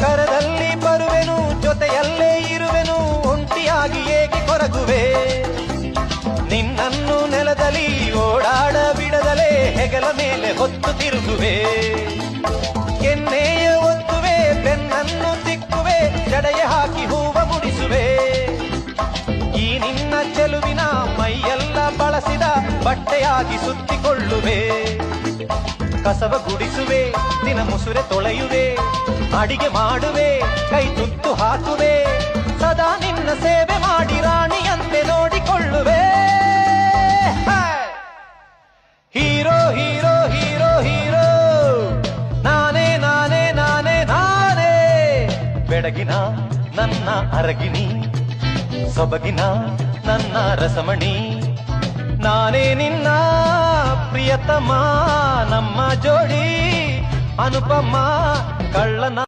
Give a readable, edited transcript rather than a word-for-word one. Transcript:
ಕರದಲ್ಲಿ ಬರುವೆನು ಜೊತೆಯಲ್ಲೇ ಇರುವೆನು ಒಂಟಿಯಾಗಿ ಏಕೆ ಕೊರಗುವೆ ನಿನ್ನನ್ನು ನೆಲದಲ್ಲಿ ಓಡಾಡ ಬಿಡದಲೇ ಹೆಗಲ ಮೇಲೆ ಹೊತ್ತು ತಿರುಗುವೆ ಕೆನ್ನೆಯ ಒತ್ತುವೆ ಬೆನ್ನನ್ನು ತಿಕ್ಕುವೆ ಜಡೆಯ ಹಾಕಿ ಹೂವ ಮುಡಿಸುವೆ ಈ ನಿನ್ನ ಚೆಲುವಿನ ಮೈಯೆಲ್ಲ ಬಳಸಿದ ಬಟ್ಟೆಯಾಗಿ ಸುತ್ತಿಕೊಳ್ಳುವೆ ಕಸವ ಗುಡಿಸುವೆ ದಿನ ಮುಸುರೆ ತೊಳೆಯುವೆ ಅಡಿಗೆ ಮಾಡುವೆ ಕೈ ತುತ್ತು ಹಾಕುವೆ ಸದಾ ನಿನ್ನ ಸೇವೆ ಮಾಡಿ ರಾಣಿಯಂತೆ ನೋಡಿಕೊಳ್ಳುವೆ ಹೀರೋ ಹೀರೋ ಹೀರೋ ಹೀರೋ ನಾನೇ ನಾನೇ ನಾನೇ ನಾನೇ ಬೆಳಗಿನ ನನ್ನ ಅರಗಿನಿ ಸೊಬಗಿನ ನನ್ನ ರಸಮಣಿ ನಾನೇ ನಿನ್ನ ಪ್ರಿಯತಮ ನಮ್ಮ ಜೋಡಿ ಅನುಪಮ ಕಳ್ಳನ